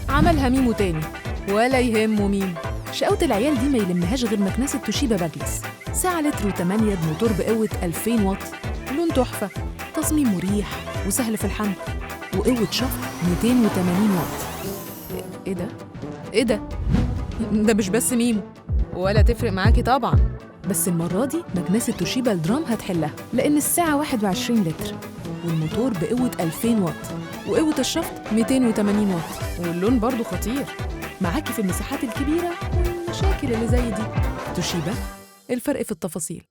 عملها ميمو تاني، ولا يهمه ميمو. شقاوة العيال دي ما يلمهاش غير مكنسة توشيبا باجلس، ساعة لتر و8 بموتور بقوة 2000 واط، لون تحفة، تصميم مريح وسهل في الحمل، وقوة شفط 280 واط. ايه ده؟ ايه ده؟ ده مش بس ميمو، ولا تفرق معاكي طبعا. بس المرة دي مكنسة توشيبا الدرام هتحلها، لأن الساعة 21 لتر، والموتور بقوة 2000 واط، وقوة الشفط 280 واط، واللون برضو خطير، معاكي في المساحات الكبيرة والمشاكل اللي زي دي. توشيبا، الفرق في التفاصيل.